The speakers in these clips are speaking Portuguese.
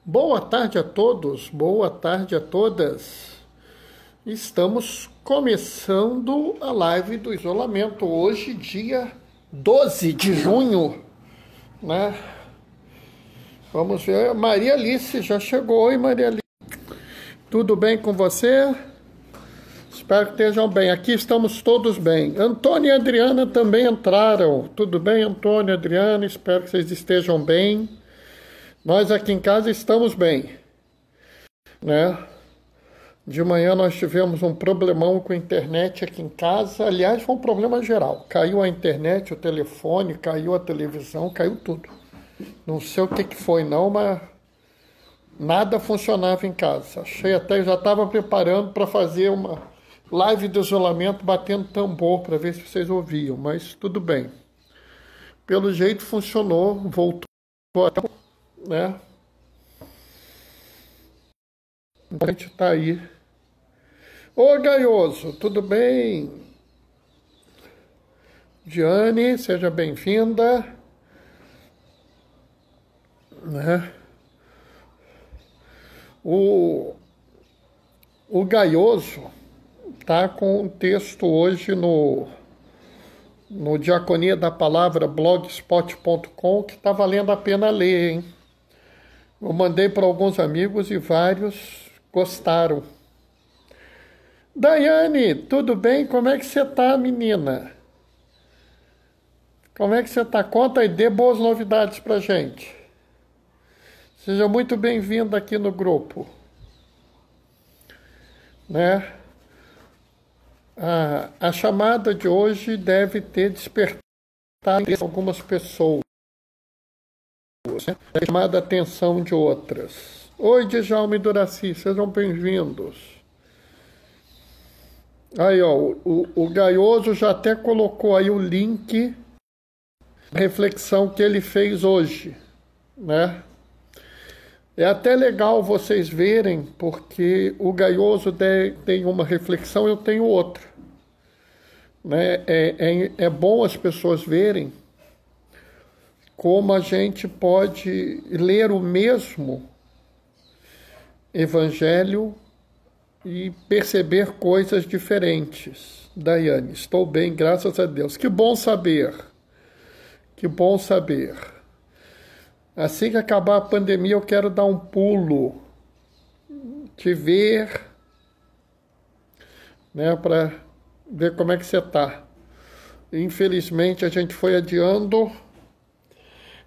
Boa tarde a todos, boa tarde a todas. Estamos começando a live do isolamento. Hoje, dia 12 de junho, né? Vamos ver, Maria Alice já chegou. Oi, Maria Alice. Tudo bem com você? Espero que estejam bem. Aqui estamos todos bem. Antônio e Adriana também entraram. Tudo bem, Antônio e Adriana? Espero que vocês estejam bem. Nós aqui em casa estamos bem, né? De manhã nós tivemos um problemão com a internet aqui em casa. Aliás, foi um problema geral. Caiu a internet, o telefone, caiu a televisão, caiu tudo. Não sei o que foi não, mas nada funcionava em casa. Achei até, já estava preparando para fazer uma live de isolamento batendo tambor para ver se vocês ouviam, mas tudo bem. Pelo jeito funcionou, voltou até, né? A gente está aí. Ô Gaioso, tudo bem? Diane, seja bem-vinda. Né? O Gaioso tá com um texto hoje no Diaconia da Palavra blogspot.com que tá valendo a pena ler, hein? Eu mandei para alguns amigos e vários gostaram. Daiane, tudo bem? Como é que você tá, menina? Como é que você tá? Conta aí, dê boas novidades pra gente. Seja muito bem-vinda aqui no grupo. Né? A chamada de hoje deve ter despertado algumas pessoas, né? Chamado a atenção de outras. Oi, Djalma e Duraci, sejam bem-vindos. Aí, ó, o Gaioso já até colocou aí o link da reflexão que ele fez hoje, né? É até legal vocês verem, porque o Gaioso tem uma reflexão, eu tenho outra. Né? É bom as pessoas verem como a gente pode ler o mesmo evangelho e perceber coisas diferentes. Daiane, estou bem, graças a Deus. Que bom saber. Que bom saber. Assim que acabar a pandemia, eu quero dar um pulo, te ver, né, para ver como é que você está. Infelizmente, a gente foi adiando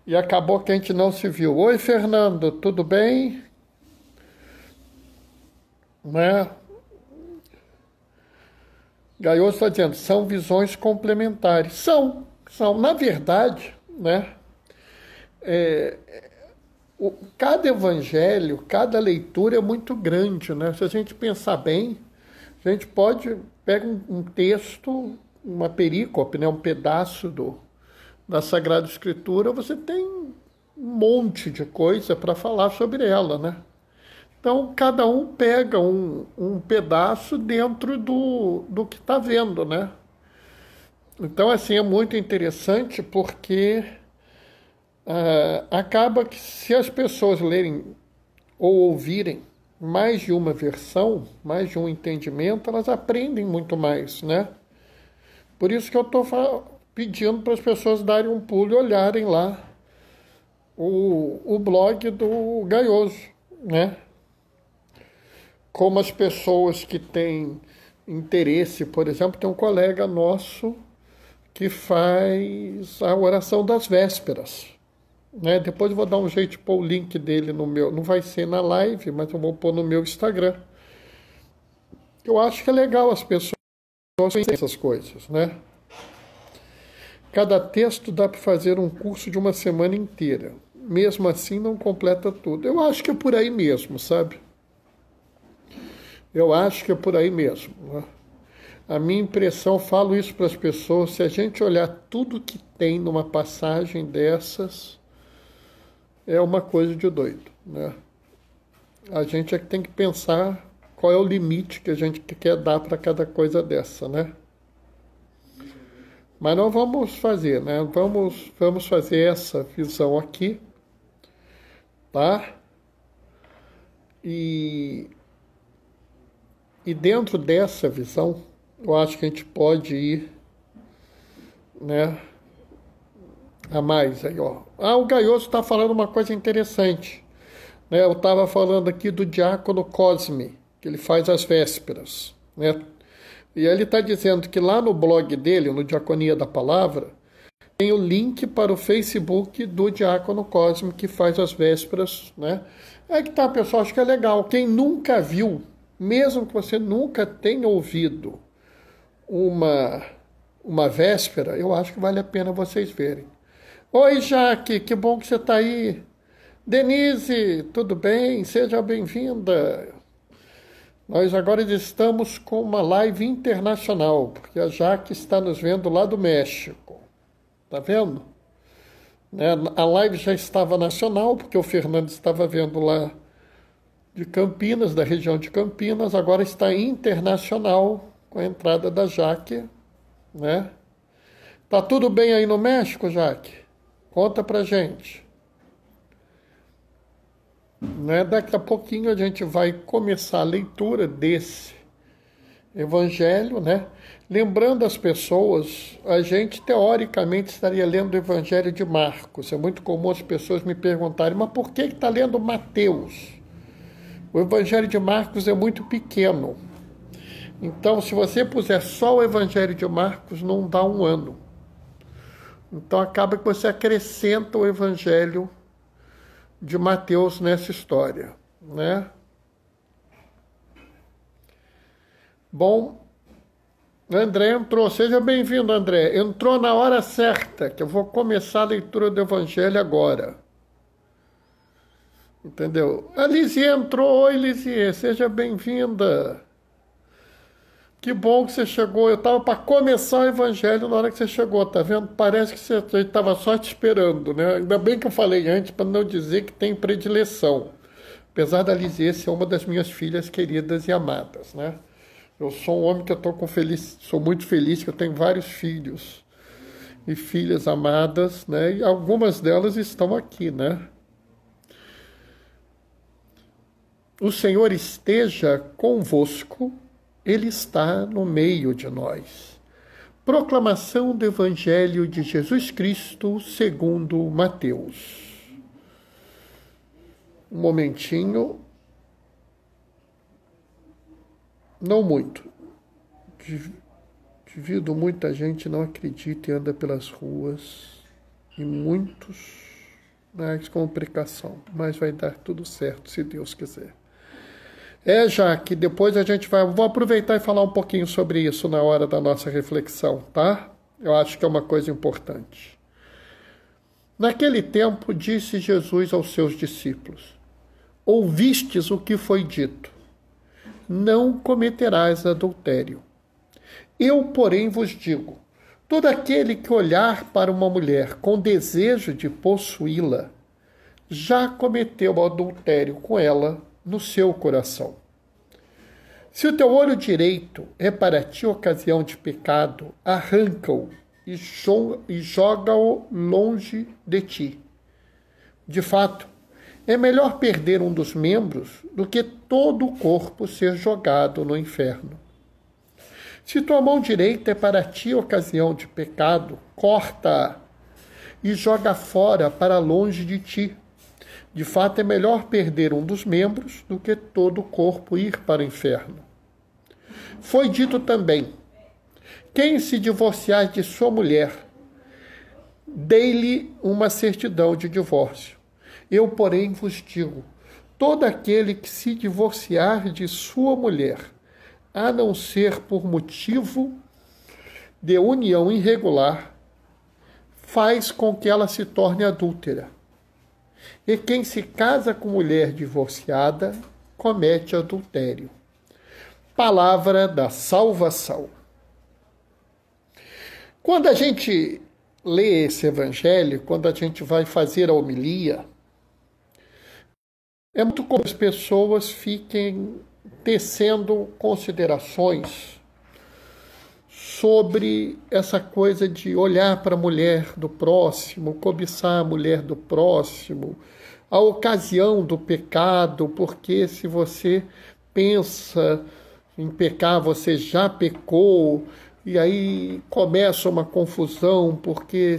e acabou que a gente não se viu. Oi, Fernando, tudo bem? Né? Gaioso está dizendo, são visões complementares. São. Na verdade, né? Cada evangelho, cada leitura é muito grande, né? Se a gente pensar bem, a gente pega um texto, uma perícope, né? Um pedaço da Sagrada Escritura, você tem um monte de coisa para falar sobre ela, né? Então, cada um pega um pedaço dentro do que está vendo, né? Então, assim, é muito interessante porque acaba que se as pessoas lerem ou ouvirem mais de uma versão, mais de um entendimento, elas aprendem muito mais, né? Por isso que eu estou pedindo para as pessoas darem um pulo e olharem lá o blog do Gaioso, né? Como as pessoas que têm interesse, por exemplo, tem um colega nosso que faz a oração das vésperas, né? Depois eu vou dar um jeito de pôr o link dele no meu, não vai ser na live, mas eu vou pôr no meu Instagram. Eu acho que é legal as pessoas conhecerem essas coisas, né? Cada texto dá para fazer um curso de uma semana inteira. Mesmo assim, não completa tudo. Eu acho que é por aí mesmo, sabe? Eu acho que é por aí mesmo, né? A minha impressão, falo isso para as pessoas, se a gente olhar tudo que tem numa passagem dessas, é uma coisa de doido, né? A gente é que tem que pensar qual é o limite que a gente quer dar para cada coisa dessa, né? Mas nós vamos fazer, né? Vamos fazer essa visão aqui, tá? E dentro dessa visão, eu acho que a gente pode ir, né, a mais aí, ó. O Gaioso está falando uma coisa interessante, né? Eu estava falando aqui do diácono Cosme, que ele faz as vésperas, né? E ele está dizendo que lá no blog dele, no Diaconia da Palavra, tem o link para o Facebook do diácono Cosme, que faz as vésperas, né? É que tá, pessoal, acho que é legal. Quem nunca viu, mesmo que você nunca tenha ouvido uma véspera, eu acho que vale a pena vocês verem. Oi, Jaque, que bom que você está aí. Denise, tudo bem? Seja bem-vinda. Nós agora estamos com uma live internacional, porque a Jaque está nos vendo lá do México. Tá vendo? Né? A live já estava nacional, porque o Fernando estava vendo lá de Campinas, da região de Campinas, agora está internacional com a entrada da Jaque, né? Tá tudo bem aí no México, Jaque? Conta pra gente. Né? Daqui a pouquinho a gente vai começar a leitura desse evangelho, né? Lembrando as pessoas, a gente teoricamente estaria lendo o evangelho de Marcos. É muito comum as pessoas me perguntarem, mas por que está lendo Mateus? O evangelho de Marcos é muito pequeno. Então, se você puser só o evangelho de Marcos, não dá um ano. Então, acaba que você acrescenta o evangelho de Mateus nessa história, né? Bom, André entrou. Seja bem-vindo, André. Entrou na hora certa, que eu vou começar a leitura do evangelho agora. Entendeu? A Lizie entrou. Oi, Lizie, seja bem-vinda. Que bom que você chegou. Eu estava para começar o evangelho na hora que você chegou, tá vendo? Parece que você estava só te esperando, né? Ainda bem que eu falei antes para não dizer que tem predileção. Apesar da Lizie ser uma das minhas filhas queridas e amadas, né? Eu sou um homem que sou muito feliz que eu tenho vários filhos e filhas amadas, né? E algumas delas estão aqui, né? O Senhor esteja convosco. Ele está no meio de nós. Proclamação do Evangelho de Jesus Cristo segundo Mateus. Um momentinho. Não muito. Devido muita gente não acredita e anda pelas ruas. E muitos mais complicação. Mas vai dar tudo certo, se Deus quiser. Já que depois a gente vou aproveitar e falar um pouquinho sobre isso na hora da nossa reflexão, tá? Eu acho que é uma coisa importante. Naquele tempo, disse Jesus aos seus discípulos: ouvistes o que foi dito, não cometerás adultério. Eu, porém, vos digo, todo aquele que olhar para uma mulher com desejo de possuí-la, já cometeu adultério com ela no seu coração. Se o teu olho direito é para ti ocasião de pecado, arranca-o e joga-o longe de ti. De fato, é melhor perder um dos membros do que todo o corpo ser jogado no inferno. Se tua mão direita é para ti ocasião de pecado, corta-a e joga fora para longe de ti. De fato, é melhor perder um dos membros do que todo o corpo ir para o inferno. Foi dito também: quem se divorciar de sua mulher, dê-lhe uma certidão de divórcio. Eu, porém, vos digo, todo aquele que se divorciar de sua mulher, a não ser por motivo de união irregular, faz com que ela se torne adúltera. E quem se casa com mulher divorciada comete adultério. Palavra da salvação. Quando a gente lê esse evangelho, quando a gente vai fazer a homilia, é muito comum as pessoas fiquem tecendo considerações sobre essa coisa de olhar para a mulher do próximo, cobiçar a mulher do próximo, a ocasião do pecado, porque se você pensa em pecar, você já pecou, e aí começa uma confusão, porque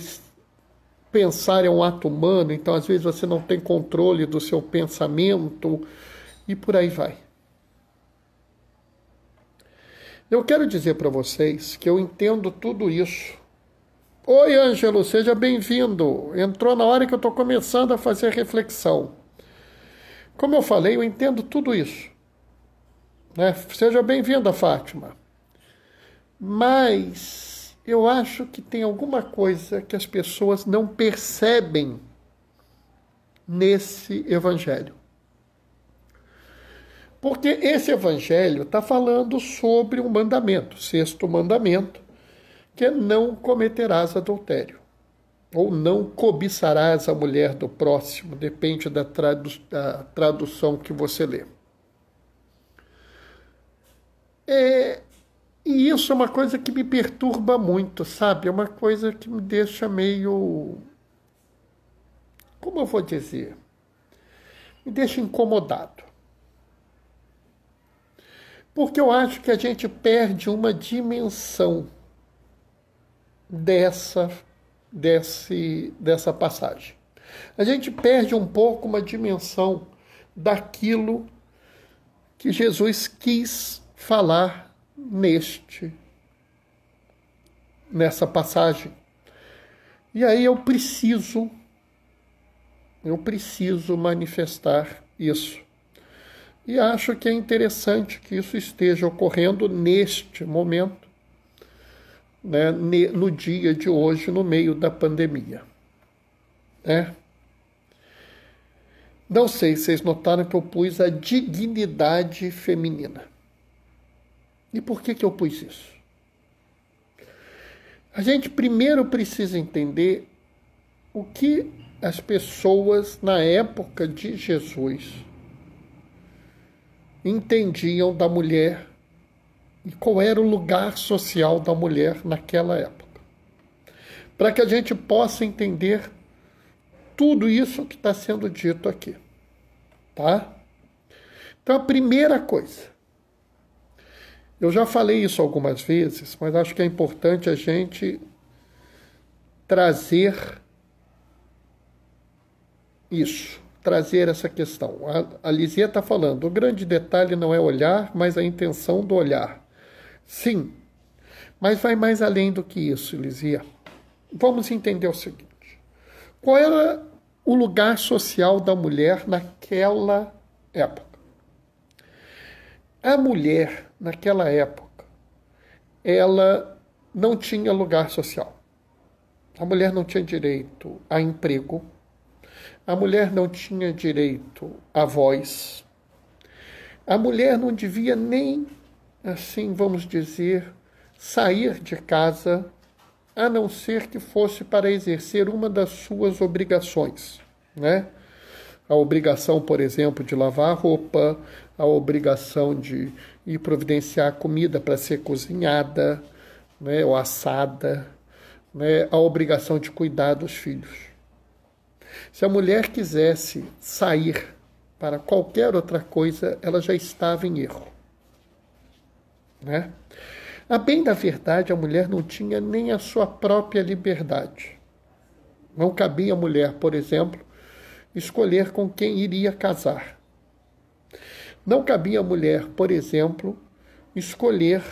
pensar é um ato humano, então às vezes você não tem controle do seu pensamento, e por aí vai. Eu quero dizer para vocês que eu entendo tudo isso. Oi, Ângelo, seja bem-vindo. Entrou na hora que eu estou começando a fazer reflexão. Como eu falei, eu entendo tudo isso. Né? Seja bem-vinda, Fátima. Mas eu acho que tem alguma coisa que as pessoas não percebem nesse evangelho. Porque esse evangelho está falando sobre um mandamento, 6º mandamento, que é não cometerás adultério, ou não cobiçarás a mulher do próximo, depende da tradução que você lê. E isso é uma coisa que me perturba muito, sabe? É uma coisa que me deixa meio... Como eu vou dizer? Me deixa incomodado. Porque eu acho que a gente perde uma dimensão dessa passagem. A gente perde um pouco uma dimensão daquilo que Jesus quis falar nessa passagem. E aí eu preciso manifestar isso. E acho que é interessante que isso esteja ocorrendo neste momento, né, no dia de hoje, no meio da pandemia. Né? Não sei se vocês notaram que eu pus a dignidade feminina. E por que eu pus isso? A gente primeiro precisa entender o que as pessoas na época de Jesus entendiam da mulher e qual era o lugar social da mulher naquela época. Para que a gente possa entender tudo isso que está sendo dito aqui. Tá? Então, a primeira coisa, eu já falei isso algumas vezes, mas acho que é importante a gente trazer isso. Trazer essa questão. A Lizia está falando, o grande detalhe não é olhar, mas a intenção do olhar. Sim, mas vai mais além do que isso, Lizia. Vamos entender o seguinte. Qual era o lugar social da mulher naquela época? A mulher, naquela época, ela não tinha lugar social. A mulher não tinha direito a emprego. A mulher não tinha direito à voz. A mulher não devia nem, assim vamos dizer, sair de casa, a não ser que fosse para exercer uma das suas obrigações, né? A obrigação, por exemplo, de lavar a roupa, a obrigação de ir providenciar comida para ser cozinhada, né, ou assada, né, a obrigação de cuidar dos filhos. Se a mulher quisesse sair para qualquer outra coisa, ela já estava em erro. Né? A bem da verdade, a mulher não tinha nem a sua própria liberdade. Não cabia à mulher, por exemplo, escolher com quem iria casar. Não cabia à mulher, por exemplo, escolher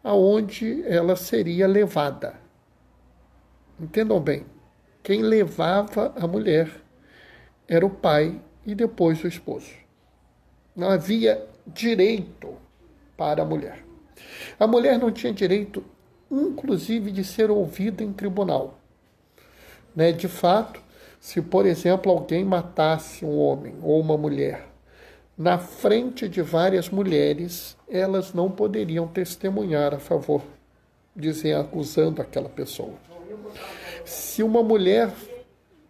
aonde ela seria levada. Entendam bem. Quem levava a mulher era o pai e depois o esposo. Não havia direito para a mulher. A mulher não tinha direito, inclusive, de ser ouvida em tribunal. Né? De fato, se, por exemplo, alguém matasse um homem ou uma mulher na frente de várias mulheres, elas não poderiam testemunhar a favor, acusando aquela pessoa. Se uma mulher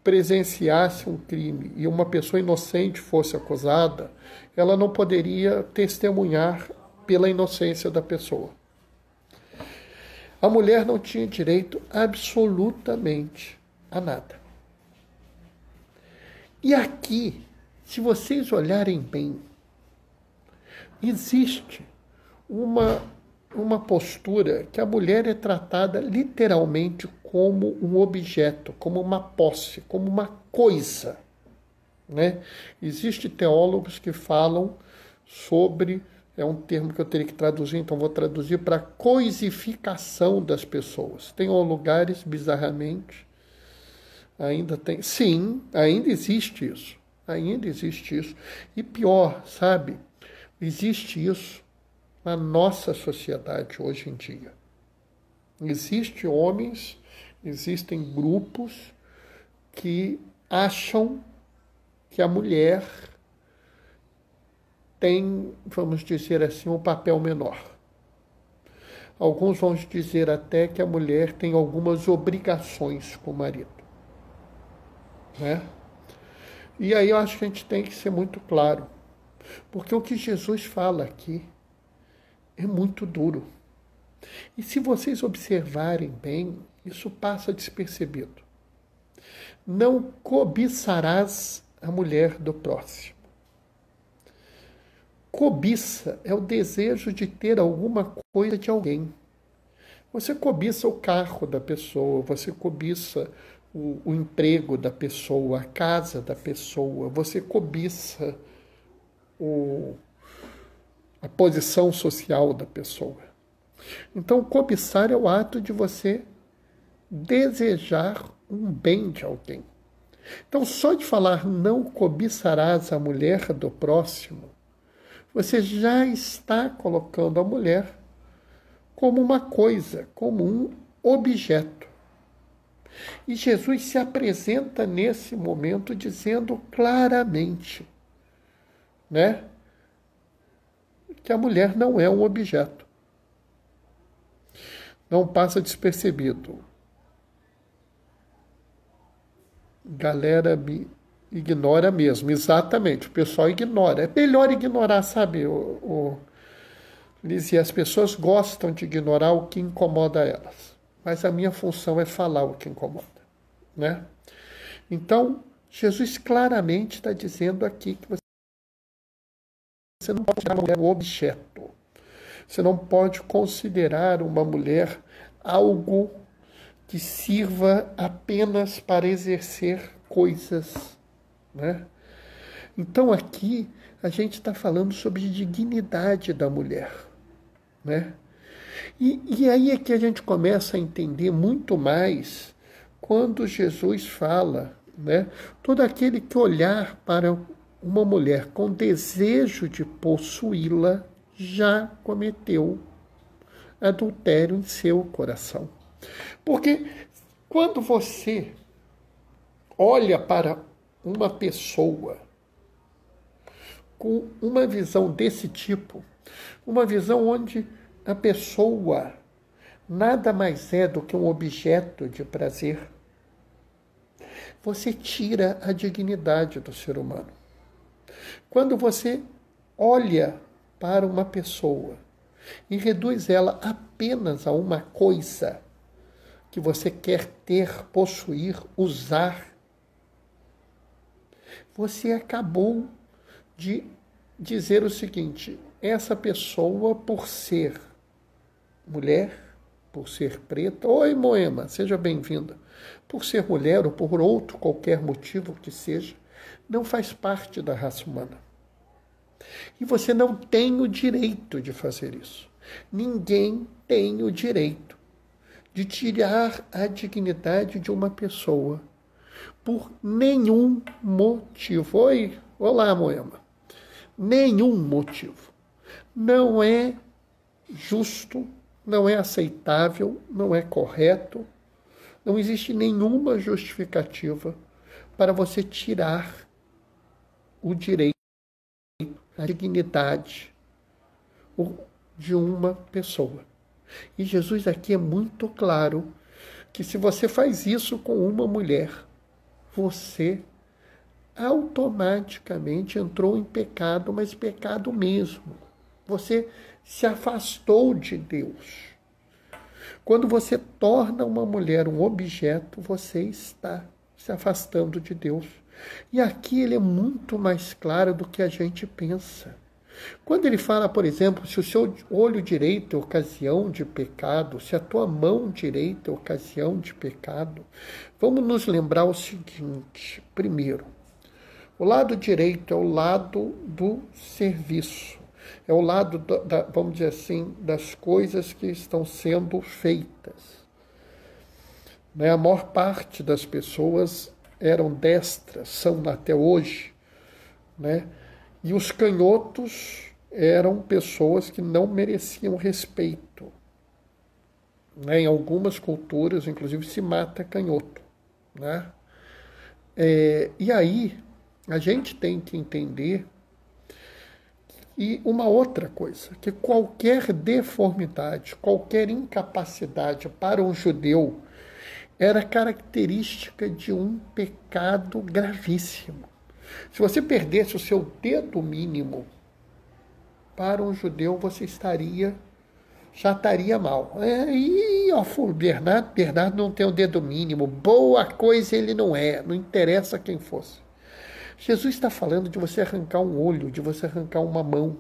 presenciasse um crime e uma pessoa inocente fosse acusada, ela não poderia testemunhar pela inocência da pessoa. A mulher não tinha direito absolutamente a nada. E aqui, se vocês olharem bem, existe uma postura que a mulher é tratada literalmente como um objeto, como uma posse, como uma coisa, né? Existem teólogos que falam sobre, é um termo que eu teria que traduzir, então vou traduzir para coisificação das pessoas. Tem lugares, bizarramente, ainda tem, sim, ainda existe isso. Ainda existe isso. E pior, sabe? Existe isso na nossa sociedade hoje em dia. Existem homens, existem grupos que acham que a mulher tem, vamos dizer assim, um papel menor. Alguns vão dizer até que a mulher tem algumas obrigações com o marido, né? E aí eu acho que a gente tem que ser muito claro, porque o que Jesus fala aqui é muito duro. E se vocês observarem bem, isso passa despercebido. Não cobiçarás a mulher do próximo. Cobiça é o desejo de ter alguma coisa de alguém. Você cobiça o carro da pessoa, você cobiça o emprego da pessoa, a casa da pessoa, você cobiça a posição social da pessoa. Então, cobiçar é o ato de você desejar um bem de alguém. Então, só de falar não cobiçarás a mulher do próximo, você já está colocando a mulher como uma coisa, como um objeto. E Jesus se apresenta nesse momento dizendo claramente, né, que a mulher não é um objeto. Não passa despercebido. Galera me ignora mesmo, exatamente, o pessoal ignora. É melhor ignorar, sabe, Liz, e as pessoas gostam de ignorar o que incomoda elas. Mas a minha função é falar o que incomoda, né? Então, Jesus claramente está dizendo aqui que você não pode considerar uma mulher um objeto. Você não pode considerar uma mulher algo que sirva apenas para exercer coisas, né? Então aqui a gente está falando sobre a dignidade da mulher, né? E aí é que a gente começa a entender muito mais quando Jesus fala, né? Todo aquele que olhar para uma mulher com desejo de possuí-la já cometeu adultério em seu coração. Porque quando você olha para uma pessoa com uma visão desse tipo, uma visão onde a pessoa nada mais é do que um objeto de prazer, você tira a dignidade do ser humano. Quando você olha para uma pessoa e reduz ela apenas a uma coisa que você quer ter, possuir, usar, você acabou de dizer o seguinte: essa pessoa, por ser mulher, por ser preta, oi Moema, seja bem-vinda, por ser mulher ou por outro qualquer motivo que seja, não faz parte da raça humana. E você não tem o direito de fazer isso. Ninguém tem o direito de tirar a dignidade de uma pessoa por nenhum motivo. Oi, olá, Moema. Nenhum motivo. Não é justo, não é aceitável, não é correto, não existe nenhuma justificativa para você tirar o direito, a dignidade de uma pessoa. E Jesus aqui é muito claro que se você faz isso com uma mulher, você automaticamente entrou em pecado, mas pecado mesmo. Você se afastou de Deus. Quando você torna uma mulher um objeto, você está se afastando de Deus. E aqui ele é muito mais claro do que a gente pensa. Quando ele fala, por exemplo, se o seu olho direito é ocasião de pecado, se a tua mão direita é ocasião de pecado, vamos nos lembrar o seguinte: primeiro, o lado direito é o lado do serviço, é o lado, vamos dizer assim, das coisas que estão sendo feitas. A maior parte das pessoas eram destras, são até hoje, E os canhotos eram pessoas que não mereciam respeito. Em algumas culturas, inclusive, se mata canhoto. E aí, a gente tem que entender e uma outra coisa, que qualquer deformidade, qualquer incapacidade para um judeu era característica de um pecado gravíssimo. Se você perdesse o seu dedo mínimo, para um judeu você já estaria mal. Bernardo não tem o dedo mínimo, boa coisa ele não é, não interessa quem fosse. Jesus está falando de você arrancar um olho, de você arrancar uma mão.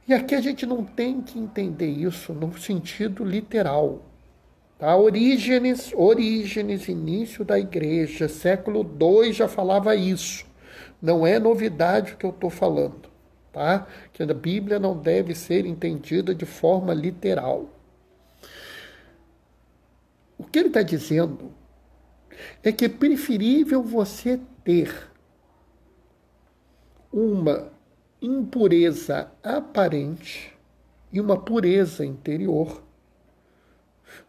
E aqui a gente não tem que entender isso no sentido literal. Tá? Orígenes, início da igreja, século II já falava isso. Não é novidade o que eu estou falando. Tá? Que a Bíblia não deve ser entendida de forma literal. O que ele está dizendo é que é preferível você ter uma impureza aparente e uma pureza interior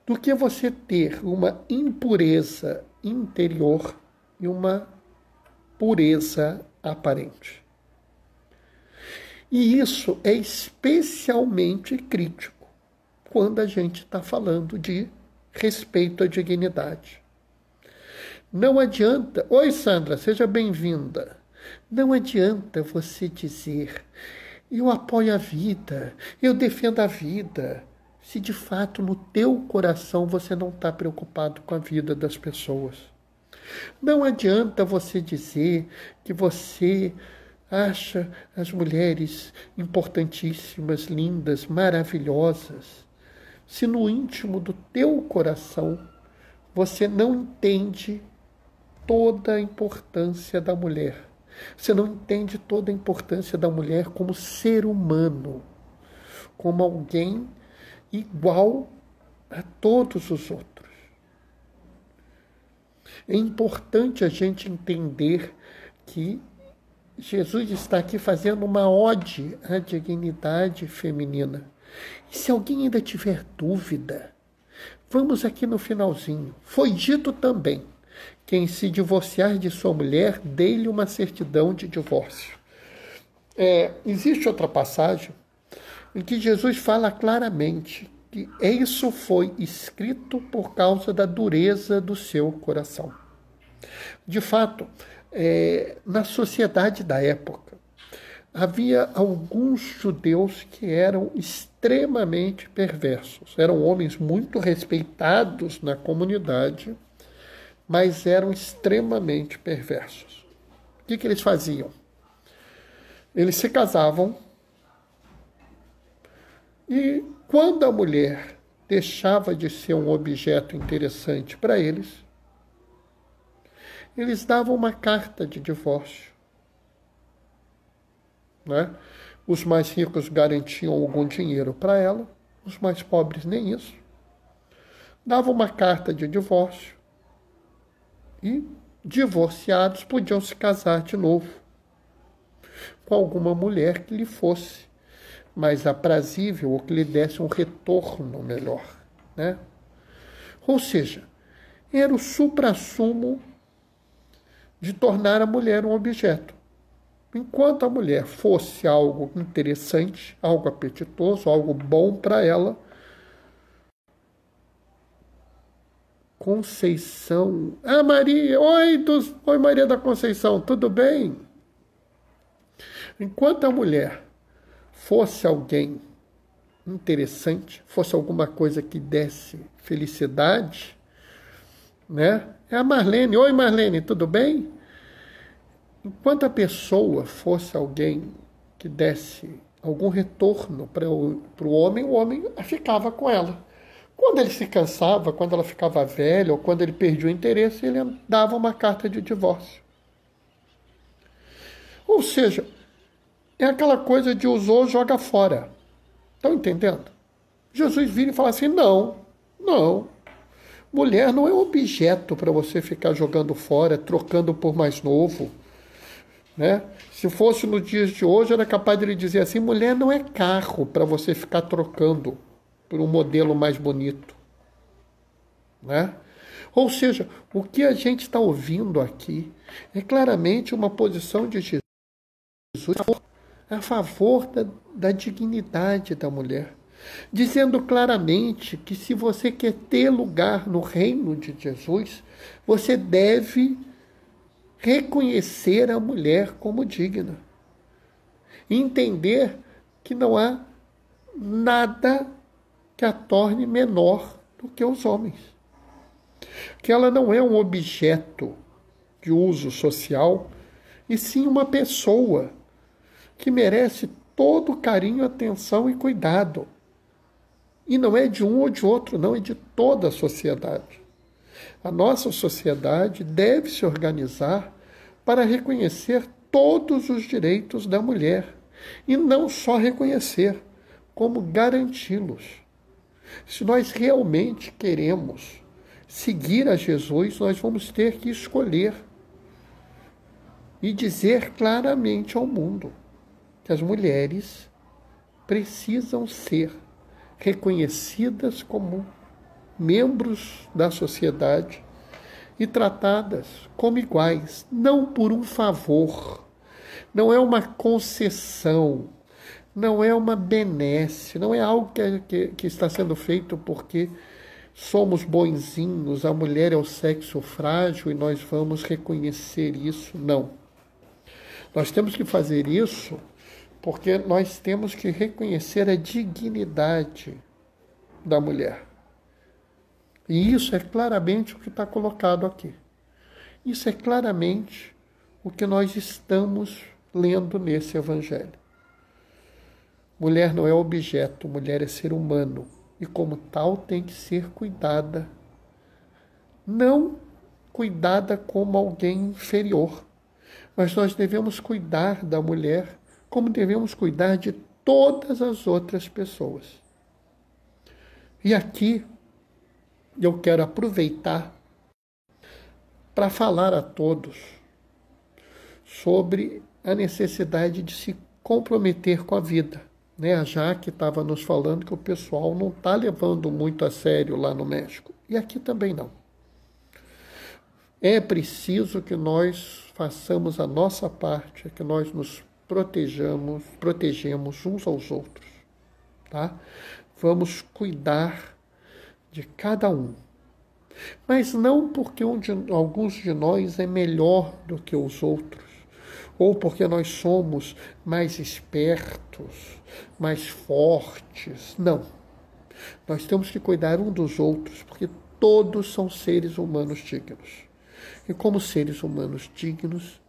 do que você ter uma impureza interior e uma pureza aparente. E isso é especialmente crítico quando a gente está falando de respeito à dignidade. Não adianta... Oi, Sandra, seja bem-vinda. Não adianta você dizer, eu apoio a vida, eu defendo a vida, se de fato no teu coração você não está preocupado com a vida das pessoas. Não adianta você dizer que você acha as mulheres importantíssimas, lindas, maravilhosas, se no íntimo do teu coração você não entende toda a importância da mulher. Você não entende toda a importância da mulher como ser humano, como alguém igual a todos os outros. É importante a gente entender que Jesus está aqui fazendo uma ode à dignidade feminina. E se alguém ainda tiver dúvida, vamos aqui no finalzinho. Foi dito também: quem se divorciar de sua mulher, dê-lhe uma certidão de divórcio. Existe outra passagem em que Jesus fala claramente que isso foi escrito por causa da dureza do seu coração. De fato, na sociedade da época, havia alguns judeus que eram extremamente perversos. Eram homens muito respeitados na comunidade, mas eram extremamente perversos. O que eles faziam? Eles se casavam e quando a mulher deixava de ser um objeto interessante para eles davam uma carta de divórcio. Os mais ricos garantiam algum dinheiro para ela, os mais pobres nem isso. Davam uma carta de divórcio e divorciados podiam se casar de novo com alguma mulher que lhe fosse mais aprazível ou que lhe desse um retorno melhor. Ou seja, era o suprassumo de tornar a mulher um objeto. Enquanto a mulher fosse algo interessante, algo apetitoso, algo bom para ela, Conceição. Maria! Oi, Maria da Conceição, tudo bem? Enquanto a mulher fosse alguém interessante, fosse alguma coisa que desse felicidade, né? É a Marlene. Oi, Marlene, tudo bem? Enquanto a pessoa fosse alguém que desse algum retorno para o homem ficava com ela. Quando ele se cansava, quando ela ficava velha ou quando ele perdia o interesse, ele dava uma carta de divórcio. Ou seja, é aquela coisa de usou, joga fora. Estão entendendo? Jesus vira e fala assim, não. Mulher não é objeto para você ficar jogando fora, trocando por mais novo. Né? Se fosse nos dias de hoje, era capaz de ele dizer assim, mulher não é carro para você ficar trocando por um modelo mais bonito. Né? Ou seja, o que a gente está ouvindo aqui é claramente uma posição de Jesus a favor da dignidade da mulher, dizendo claramente que se você quer ter lugar no reino de Jesus, você deve reconhecer a mulher como digna. Entender que não há nada que a torne menor do que os homens. Que ela não é um objeto de uso social, e sim uma pessoa que merece todo carinho, atenção e cuidado. E não é de um ou de outro, não, é de toda a sociedade. A nossa sociedade deve se organizar para reconhecer todos os direitos da mulher. E não só reconhecer, como garanti-los. Se nós realmente queremos seguir a Jesus, nós vamos ter que escolher e dizer claramente ao mundo que as mulheres precisam ser reconhecidas como membros da sociedade e tratadas como iguais, não por um favor, não é uma concessão, não é uma benesse, não é algo que está sendo feito porque somos bonzinhos, a mulher é o sexo frágil e nós vamos reconhecer isso. Não. Nós temos que fazer isso porque nós temos que reconhecer a dignidade da mulher. E isso é claramente o que está colocado aqui. Isso é claramente o que nós estamos lendo nesse evangelho. Mulher não é objeto, mulher é ser humano. E como tal tem que ser cuidada. Não cuidada como alguém inferior. Mas nós devemos cuidar da mulher como devemos cuidar de todas as outras pessoas. E aqui eu quero aproveitar para falar a todos sobre a necessidade de se comprometer com a vida. Né? A Jaque estava nos falando que o pessoal não está levando muito a sério lá no México. E aqui também não. É preciso que nós façamos a nossa parte, que nós nos protegemos uns aos outros. Tá? Vamos cuidar de cada um. Mas não porque alguns de nós é melhor do que os outros, ou porque nós somos mais espertos, mais fortes. Não. Nós temos que cuidar um dos outros, porque todos são seres humanos dignos. E como seres humanos dignos,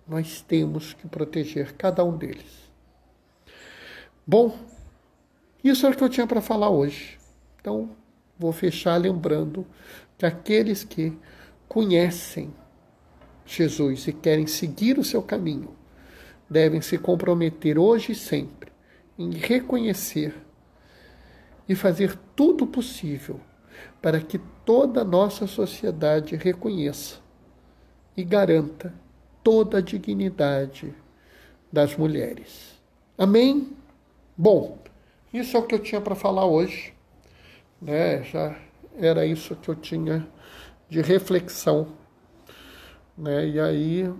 nós temos que proteger cada um deles. Bom, isso é o que eu tinha para falar hoje. Então, vou fechar lembrando que aqueles que conhecem Jesus e querem seguir o seu caminho, devem se comprometer hoje e sempre em reconhecer e fazer tudo possível para que toda a nossa sociedade reconheça e garanta toda a dignidade das mulheres. Amém? Bom, isso é o que eu tinha para falar hoje. Né? Já era isso que eu tinha de reflexão. Né? E aí,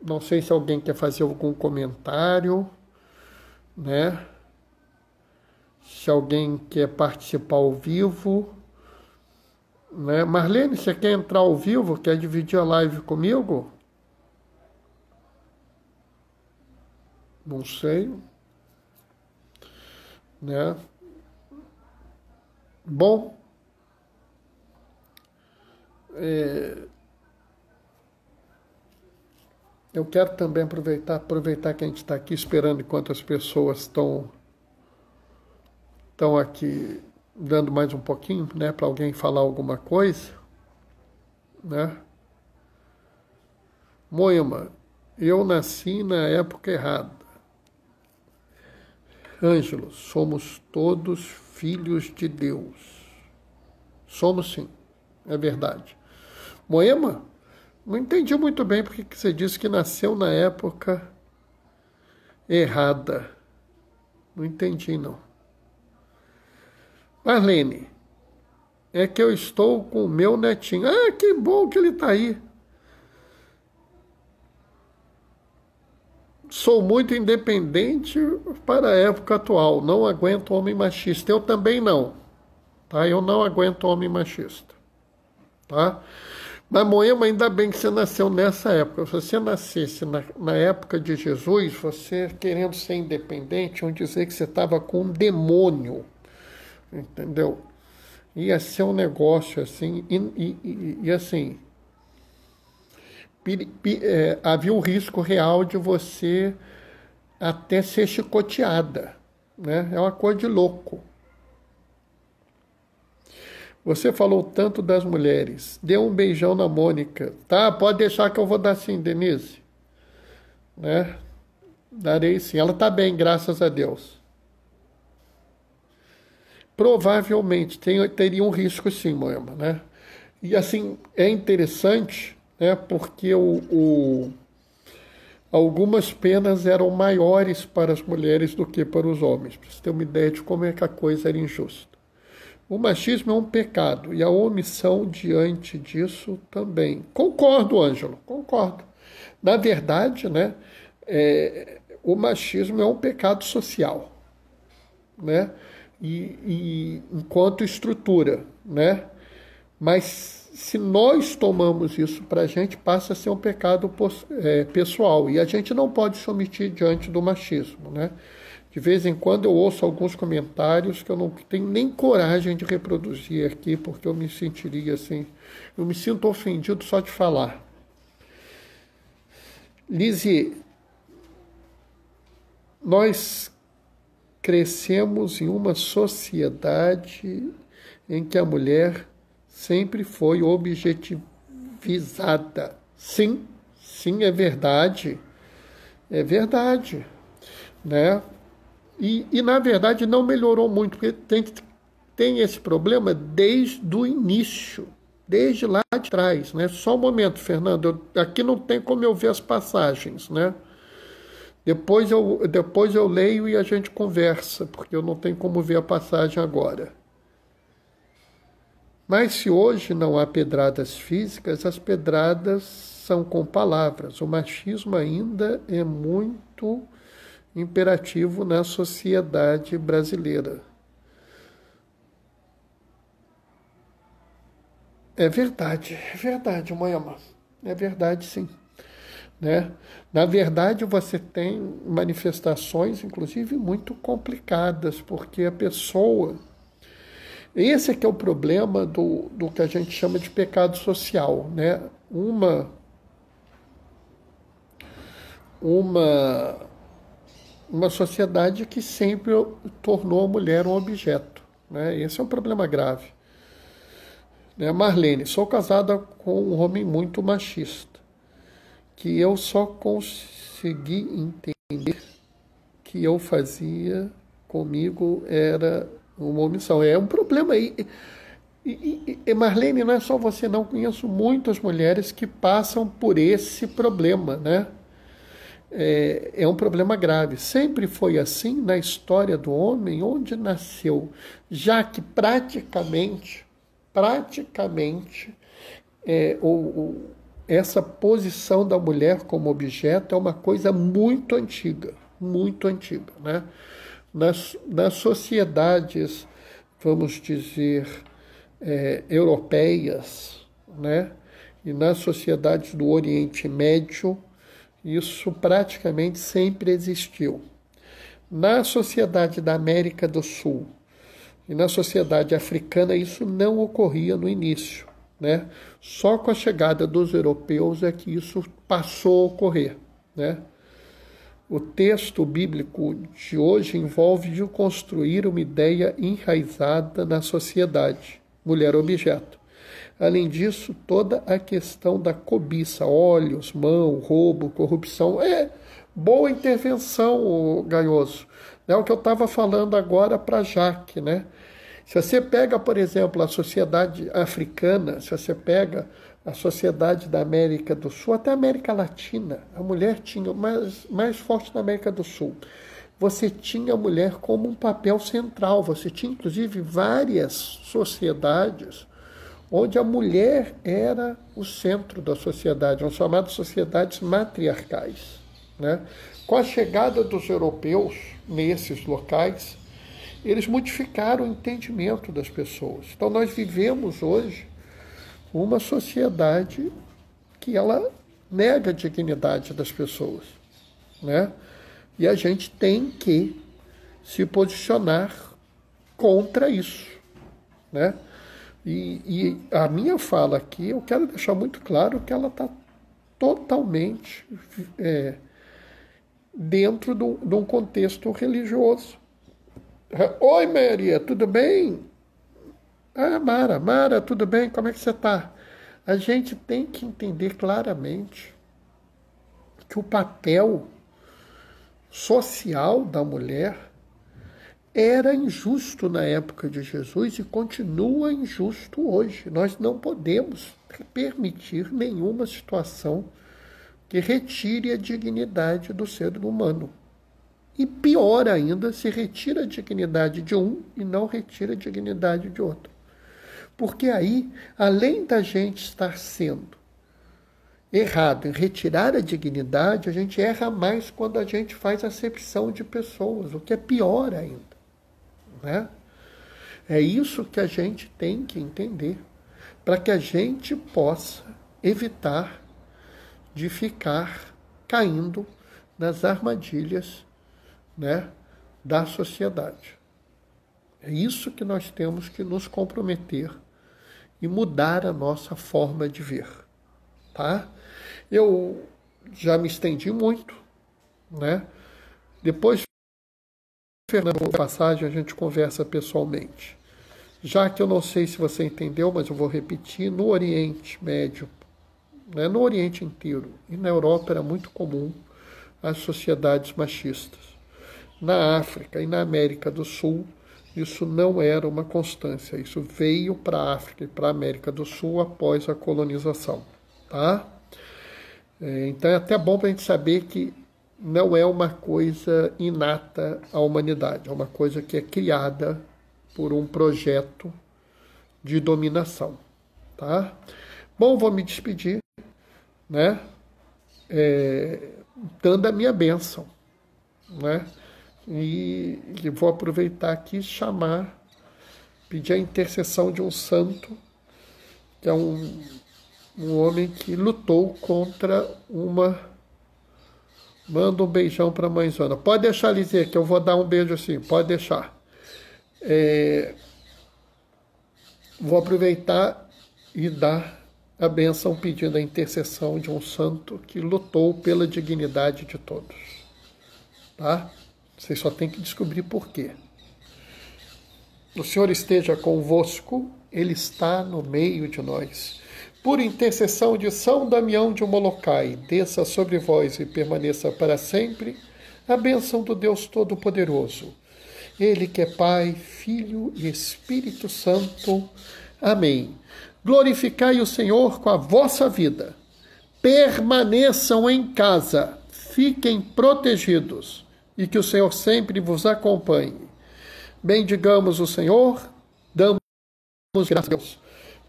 não sei se alguém quer fazer algum comentário, né? Se alguém quer participar ao vivo. Né? Marlene, você quer entrar ao vivo? Quer dividir a live comigo? Não sei. né? Bom, eu quero também aproveitar que a gente está aqui esperando enquanto as pessoas estão aqui dando mais um pouquinho, né, para alguém falar alguma coisa, né? Moema, eu nasci na época errada. Ângelo, somos todos filhos de Deus. Somos sim, é verdade. Moema, não entendi muito bem porque que você disse que nasceu na época errada. Não entendi, não. Marlene, é que eu estou com o meu netinho. Ah, que bom que ele está aí. Sou muito independente para a época atual. Não aguento homem machista. Eu também não. Tá? Eu não aguento homem machista. Tá? Mas, Moema, ainda bem que você nasceu nessa época. Se você nascesse na época de Jesus, você querendo ser independente, iam dizer que você estava com um demônio. Entendeu? Ia ser um negócio assim. E assim, havia um risco real de você até ser chicoteada, né? É uma coisa de louco. Você falou tanto das mulheres. Dê um beijão na Mônica. Tá, pode deixar que eu vou dar sim, Denise. Né? Darei sim. Ela tá bem, graças a Deus. Provavelmente teria um risco sim, Moema, né? E assim, é interessante, né? Porque algumas penas eram maiores para as mulheres do que para os homens. Para você ter uma ideia de como é que a coisa era injusta. O machismo é um pecado e a omissão diante disso também. Concordo, Ângelo, concordo. Na verdade, né, o machismo é um pecado social, né? E enquanto estrutura, né? Mas se nós tomamos isso para a gente, passa a ser um pecado pessoal. E a gente não pode se omitir diante do machismo, né? De vez em quando eu ouço alguns comentários que eu não tenho nem coragem de reproduzir aqui, porque eu me sentiria assim, eu me sinto ofendido só de falar. Lizzie, nós crescemos em uma sociedade em que a mulher sempre foi objetivizada. Sim, é verdade. É verdade, né? E na verdade, não melhorou muito, porque tem esse problema desde o início, desde lá de trás, né? Só um momento, Fernando, aqui não tem como eu ver as passagens, né? Depois eu leio e a gente conversa, porque eu não tenho como ver a passagem agora. Mas se hoje não há pedradas físicas, as pedradas são com palavras. O machismo ainda é muito imperativo na sociedade brasileira. É verdade, Moema. É verdade, sim. Né? Na verdade, você tem manifestações, inclusive, muito complicadas, porque a pessoa... Esse é que é o problema do que a gente chama de pecado social, né? Uma sociedade que sempre tornou a mulher um objeto, né? Esse é um problema grave. Né? Marlene, sou casada com um homem muito machista, que eu só consegui entender que eu fazia comigo era uma omissão. É um problema aí. E Marlene, não é só você, não. Conheço muitas mulheres que passam por esse problema, né? É um problema grave. Sempre foi assim na história do homem, onde nasceu, já que praticamente essa posição da mulher como objeto é uma coisa muito antiga, né? Nas sociedades, vamos dizer, europeias, né? E nas sociedades do Oriente Médio, isso praticamente sempre existiu. Na sociedade da América do Sul e na sociedade africana, isso não ocorria no início, né? Só com a chegada dos europeus é que isso passou a ocorrer, né? O texto bíblico de hoje envolve de construir uma ideia enraizada na sociedade, mulher-objeto. Além disso, toda a questão da cobiça, olhos, mão, roubo, corrupção, é boa intervenção, Gaioso. É o que eu estava falando agora para Jaque, né? Se você pega, por exemplo, a sociedade africana, se você pega a sociedade da América do Sul, até a América Latina, a mulher tinha mais forte na América do Sul. Você tinha a mulher como um papel central. Você tinha, inclusive, várias sociedades onde a mulher era o centro da sociedade, as chamadas sociedades matriarcais, né? Com a chegada dos europeus nesses locais, eles modificaram o entendimento das pessoas. Então nós vivemos hoje uma sociedade que ela nega a dignidade das pessoas, né? E a gente tem que se posicionar contra isso, né? E a minha fala aqui, eu quero deixar muito claro que ela está totalmente dentro de um contexto religioso. Oi, Maria, tudo bem? Ah, Mara, tudo bem? Como é que você está? A gente tem que entender claramente que o papel social da mulher era injusto na época de Jesus e continua injusto hoje. Nós não podemos permitir nenhuma situação que retire a dignidade do ser humano. E pior ainda, se retira a dignidade de um e não retira a dignidade de outro. Porque aí, além da gente estar sendo errado em retirar a dignidade, a gente erra mais quando a gente faz acepção de pessoas, o que é pior ainda, né? É isso que a gente tem que entender, para que a gente possa evitar de ficar caindo nas armadilhas, né, da sociedade. É isso que nós temos que nos comprometer e mudar a nossa forma de ver, tá? Eu já me estendi muito, né? Depois, Fernando, passagem a gente conversa pessoalmente. Já que eu não sei se você entendeu, mas eu vou repetir, no Oriente Médio, né, no Oriente inteiro e na Europa era muito comum as sociedades machistas. Na África e na América do Sul, isso não era uma constância. Isso veio para a África e para a América do Sul após a colonização, tá? Então é até bom para a gente saber que não é uma coisa inata à humanidade, é uma coisa que é criada por um projeto de dominação, tá? Bom, vou me despedir, né? Dando a minha bênção, né? E vou aproveitar aqui e pedir a intercessão de um santo, que é um homem que lutou contra uma... Manda um beijão para a mãezona. Pode deixar, Lizia, que eu vou dar um beijo assim, pode deixar. Vou aproveitar e dar a bênção pedindo a intercessão de um santo que lutou pela dignidade de todos, tá? Vocês só têm que descobrir por quê. O Senhor esteja convosco, Ele está no meio de nós. Por intercessão de São Damião de Molokai, desça sobre vós e permaneça para sempre a bênção do Deus Todo-Poderoso. Ele que é Pai, Filho e Espírito Santo. Amém. Glorificai o Senhor com a vossa vida. Permaneçam em casa, fiquem protegidos. E que o Senhor sempre vos acompanhe. Bendigamos o Senhor, damos graças a Deus.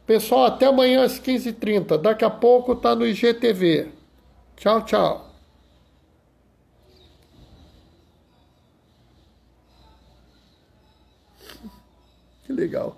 Pessoal, até amanhã às 15h30. Daqui a pouco está no IGTV. Tchau, tchau. Que legal.